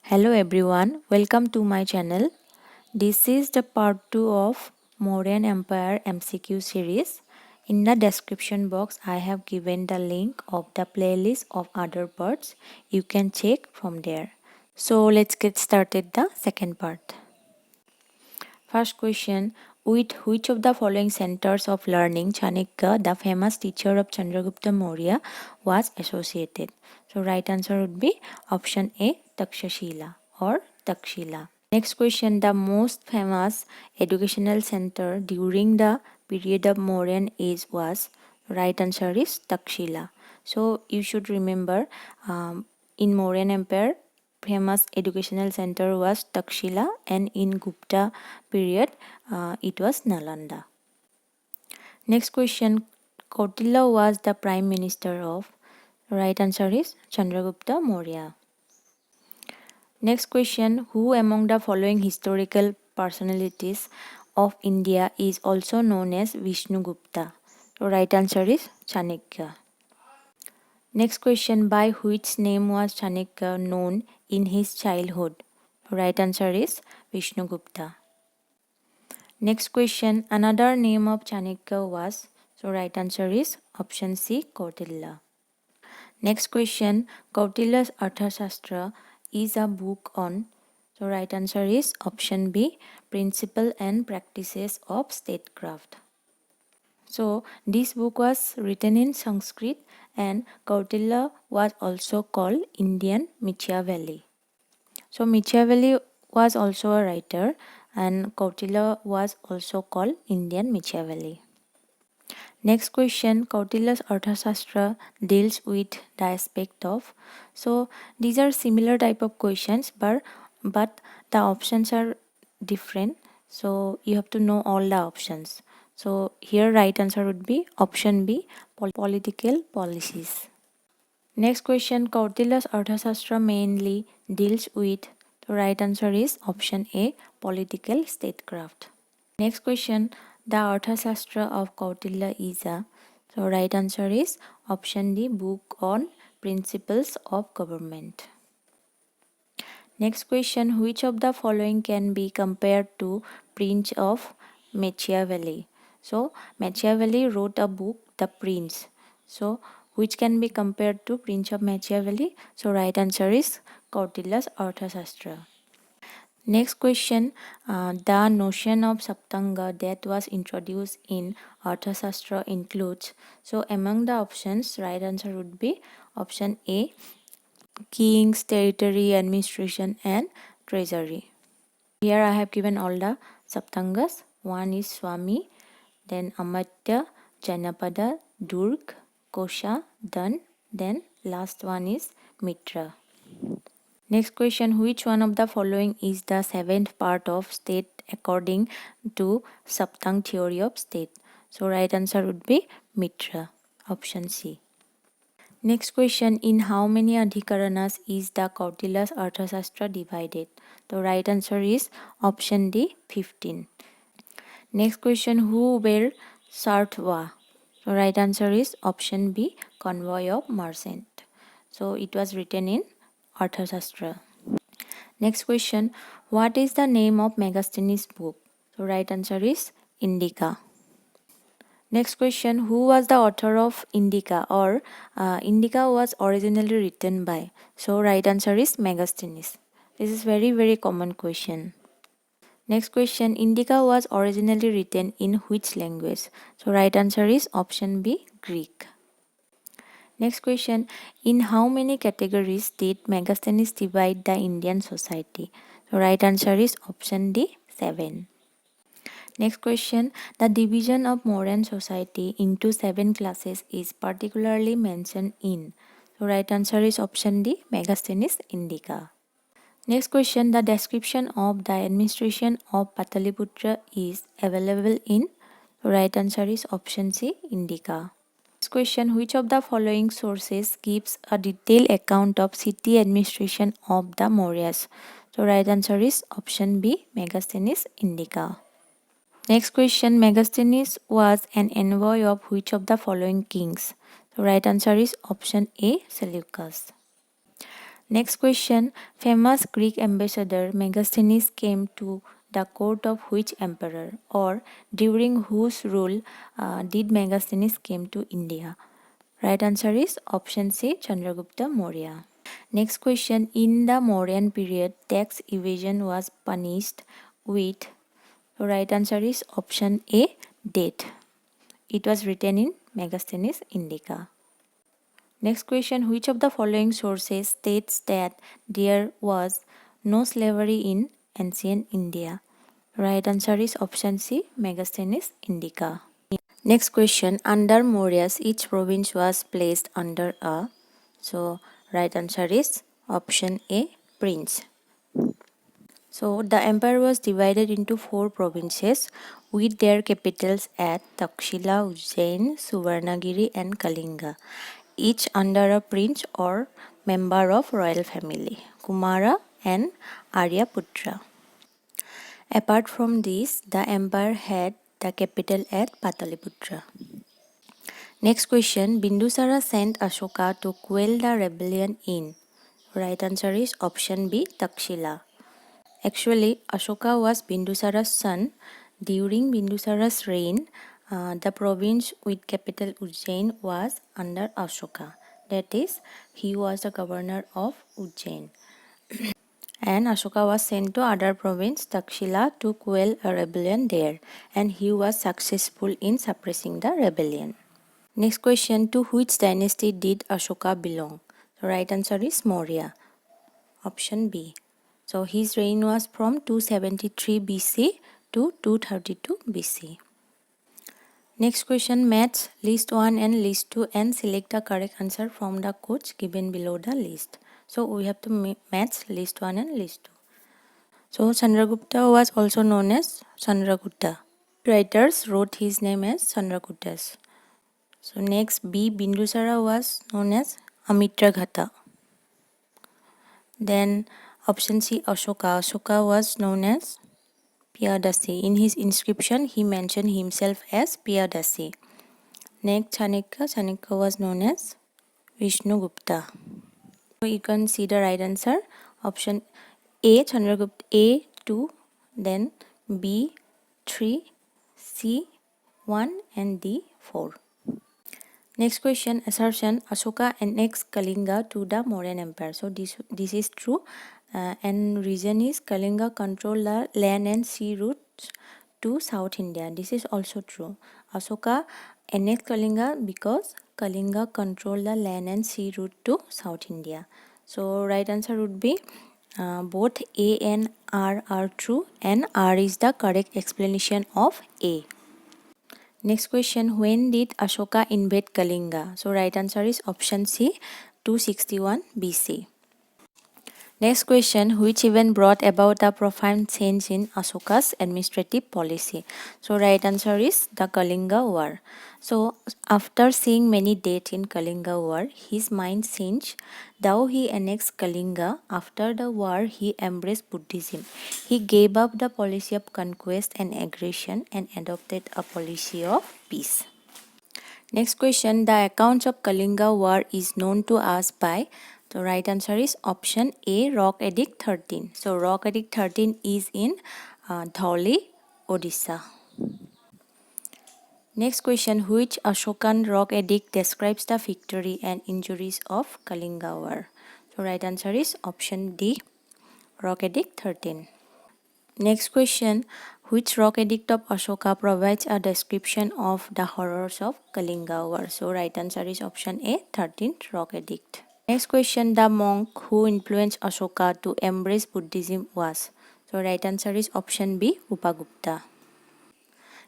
Hello everyone, welcome to my channel. This is the part 2 of Mauryan Empire MCQ series. In the description box, I have given the link of the playlist of other parts. You can check from there. So let's get started the second part. First question, with which of the following centers of learning Chanakya, the famous teacher of Chandragupta Maurya, was associated? So right answer would be option A, Takshashila or Takshila. Next question, the most famous educational center during the period of Mauryan age was? Right answer is Takshila. So you should remember in Mauryan Empire famous educational center was Takshila, and in Gupta period it was Nalanda. Next question, Kautilya was the prime minister of? Right answer is Chandragupta Maurya. Next question, who among the following historical personalities of India is also known as Vishnu Gupta? So right answer is Chanakya. Next question, by which name was Chanakya known in his childhood? Right answer is Vishnu Gupta. Next question, another name of Chanakya was? So right answer is option C, Kautilya. Next question, Kautilya's Arthashastra is a book on? So right answer is option B, Principle and Practices of Statecraft. So this book was written in Sanskrit, and Kautilya was also called Indian Machiavelli. So Machiavelli was also a writer, and Kautilya was also called Indian Machiavelli. Next question, Kautilya's Arthashastra deals with the aspect of. So these are similar type of questions, but the options are different. So you have to know all the options. So here right answer would be option B, political policies. Next question, Kautilya's Arthashastra mainly deals with. The right answer is option A, political statecraft. Next question, the Arthashastra of Kautilya is a. So right answer is option D, book on principles of government. Next question, which of the following can be compared to Prince of Machiavelli? So Machiavelli wrote a book, The Prince. So which can be compared to Prince of Machiavelli? So right answer is Kautilya's Arthashastra. Next question, the notion of Saptanga that was introduced in Arthashastra includes. So among the options, right answer would be option A, kings, territory, administration and treasury. Here I have given all the Saptangas. One is Swami, then Amatya, Janapada, Durg, Kosha, Dan, then last one is Mitra. Next question, which one of the following is the seventh part of state according to Saptang theory of state? So right answer would be Mitra, option C. Next question, in how many adhikaranas is the Kautilya's Arthashastra divided? The right answer is option D, 15. Next question, who were Sartva? So right answer is option B, convoy of merchant. So it was written in Arthashastra. Next question, what is the name of Megasthenes' book? So right answer is Indica. Next question, who was the author of Indica, or Indica was originally written by? So right answer is Megasthenes. This is very common question. Next question, Indica was originally written in which language? So right answer is option B, Greek. Next question, in how many categories did Megasthenes divide the Indian society? So right answer is option D, 7. Next question, the division of Mauryan society into 7 classes is particularly mentioned in. So right answer is option D, Megasthenes Indica. Next question, the description of the administration of Pataliputra is available in. Right answer is option C, Indica. Next question, which of the following sources gives a detailed account of city administration of the Mauryas? So right answer is option B, Megasthenes Indica. Next question, Megasthenes was an envoy of which of the following kings? The right answer is option A, Seleucus. Next question. Famous Greek ambassador Megasthenes came to the court of which emperor, or during whose rule did Megasthenes came to India? Right answer is option C, Chandragupta Maurya. Next question. In the Mauryan period, tax evasion was punished with. Right answer is option A, death. It was written in Megasthenes Indica. Next question. Which of the following sources states that there was no slavery in ancient India? Right answer is option C, Megasthenes Indica. Next question. Under Mauryas, each province was placed under a. So, right answer is option A, prince. So, the empire was divided into 4 provinces with their capitals at Takshila, Ujjain, Suvarnagiri, and Kalinga, each under a prince or member of royal family, Kumara and Aryaputra. Apart from this, the empire had the capital at Pataliputra. Next question. Bindusara sent Ashoka to quell the rebellion in. Right answer is option B, Takshila. Actually, Ashoka was Bindusara's son. During Bindusara's reign, the province with capital Ujjain was under Ashoka. That is, he was the governor of Ujjain. And Ashoka was sent to other province, Takshila, to quell a rebellion there, and he was successful in suppressing the rebellion. Next question. To which dynasty did Ashoka belong? The right answer is Maurya. Option B. So his reign was from 273 BC to 232 BC. Next question. Match list 1 and list 2 and select the correct answer from the quotes given below the list. So we have to match list 1 and list 2. So Chandragupta was also known as Chandragupta. Writers wrote his name as Chandraguptas. So next, B. Bindusara was known as Amitraghata. Then option C, Ashoka. Ashoka was known as Piyadasi. In his inscription, he mentioned himself as Piyadasi. Next, Chanakya. Chanakya was known as Vishnugupta. So you can see the right answer. Option A, Chandragupta, A 2, then B 3, C 1 and D 4. Next question. Assertion. Ashoka annexed Kalinga to the Mauryan Empire. So this is true. And reason is Kalinga controlled the land and sea routes to South India. This is also true. Ashoka annexed Kalinga because Kalinga controlled the land and sea route to South India. So right answer would be both A and R are true, and R is the correct explanation of A. Next question. When did Ashoka invade Kalinga? So right answer is option C, 261 BC. Next question. Which event brought about a profound change in Ashoka's administrative policy? So right answer is the Kalinga War. So after seeing many deaths in Kalinga War, his mind changed. Though he annexed Kalinga, after the war he embraced Buddhism. He gave up the policy of conquest and aggression and adopted a policy of peace. Next question. The account of Kalinga War is known to us by. The right answer is option A, Rock Edict 13. So Rock Edict 13 is in Dhauli, Odisha. Next question. Which Ashokan Rock Edict describes the victory and injuries of Kalinga War? So right answer is option D, Rock Edict 13. Next question. Which rock edict of Ashoka provides a description of the horrors of Kalinga War? So right answer is option A, 13th Rock Edict. Next question. The monk who influenced Ashoka to embrace Buddhism was. So right answer is option B, Upagupta.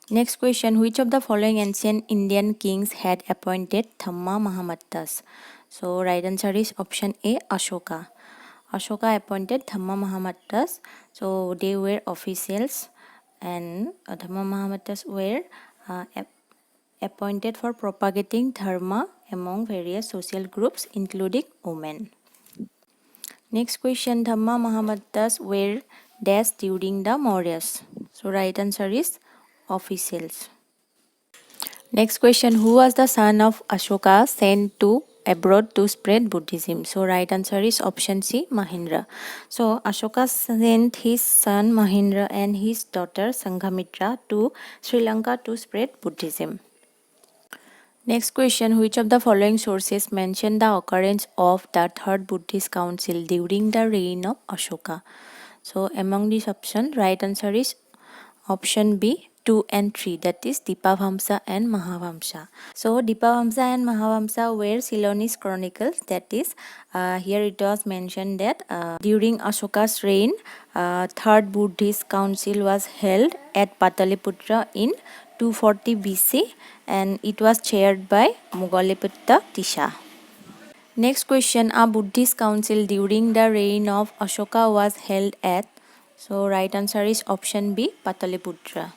Next question. Which of the following ancient Indian kings had appointed Dhamma Mahamattas? So right answer is option A, Ashoka. Ashoka appointed Dhamma Mahamattas. So they were officials, and Dhamma Mahamattas were appointed for propagating dharma among various social groups including women. Next question. Dhamma Mahamattas were dash during the Mauryas. So right answer is officials. Next question. Who was the son of Ashoka sent to abroad to spread Buddhism. So right answer is option C, Mahendra. So Ashoka sent his son Mahendra and his daughter Sanghamitra to Sri Lanka to spread Buddhism. Next question, which of the following sources mention the occurrence of the third Buddhist council during the reign of Ashoka? So among these options, right answer is option B, 2 and 3, that is Dipavamsa and Mahavamsa. So Dipavamsa and Mahavamsa were Ceylonese chronicles, that is here it was mentioned that during Ashoka's reign, third Buddhist council was held at Pataliputra in 240 BC and it was chaired by Moggaliputta Tisha. Next question, a Buddhist council during the reign of Ashoka was held at, so right answer is option B, Pataliputra.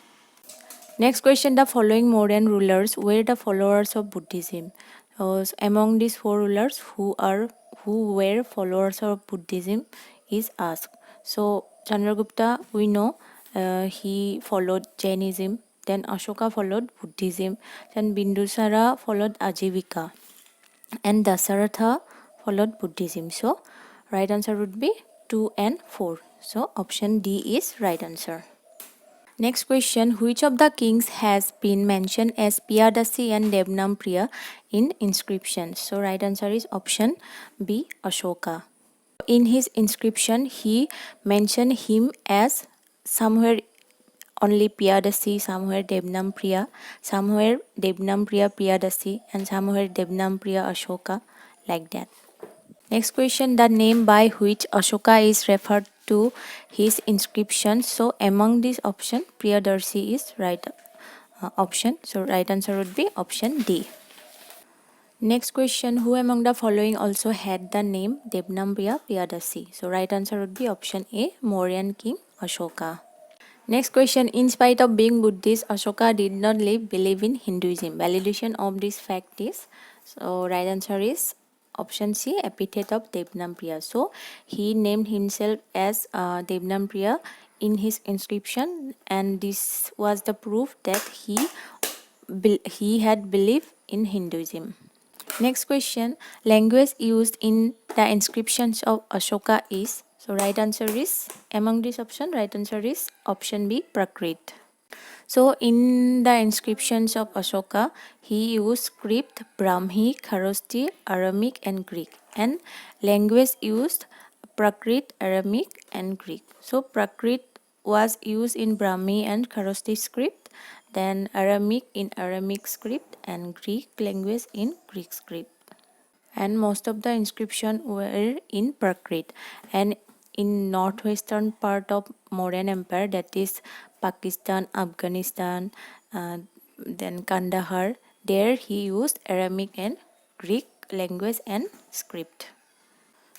Next question, the following modern rulers were the followers of Buddhism. So among these four rulers, who were followers of Buddhism is asked. So Chandragupta, we know he followed Jainism. Then Ashoka followed Buddhism. Then Bindusara followed Ajivika. And Dasaratha followed Buddhism. So right answer would be 2 and 4. So option D is right answer. Next question, which of the kings has been mentioned as Piyadasi and Devnampriya in inscriptions? So right answer is option B, Ashoka. In his inscription, he mentioned him as somewhere only Piyadasi, somewhere Devnampriya, somewhere Devnampriya Piyadasi, and somewhere Devnampriya Ashoka, like that. Next question, the name by which Ashoka is referred to his inscription. So among these options, Priyadarshi is right option. So right answer would be option D. Next question, who among the following also had the name Devnampriya Priyadasi? So right answer would be option A, Mauryan king Ashoka. Next question, in spite of being Buddhist, Ashoka did not believe in Hinduism. Validation of this fact is, so right answer is option C, epithet of Devnampriya. So he named himself as Devnampriya in his inscription, and this was the proof that he had believed in Hinduism. Next question, language used in the inscriptions of Ashoka is, so right answer is, among this option, right answer is option B, Prakrit. So in the inscriptions of Ashoka, he used script Brahmi, Kharosthi, Aramic and Greek, and language used Prakrit, Aramic and Greek. So Prakrit was used in Brahmi and Kharosthi script, then Aramic in Aramic script, and Greek language in Greek script. And most of the inscription were in Prakrit. And in northwestern part of Mauryan Empire, that is Pakistan, Afghanistan, then Kandahar, there he used Aramic and Greek language and script.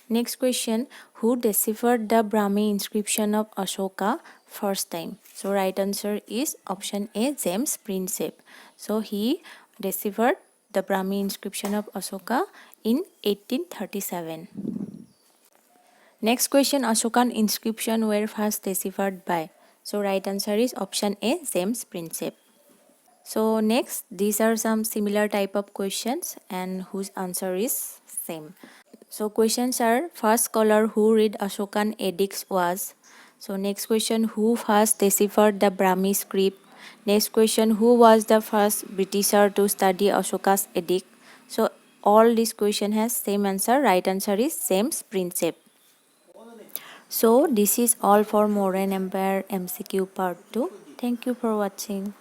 Next question, who deciphered the Brahmi inscription of Ashoka first time? So right answer is option A, James Prinsep. So he deciphered the Brahmi inscription of Ashoka in 1837. Next question, Ashokan inscription were first deciphered by? So right answer is option A, James Prinsep. So next, these are some similar type of questions and whose answer is same. So questions are, first scholar who read Ashokan edicts was. So next question, who first deciphered the Brahmi script. Next question, who was the first Britisher to study Ashoka's edict. So all this question has same answer. Right answer is James Prinsep. So this is all for Mauryan Empire MCQ part 2. Thank you for watching.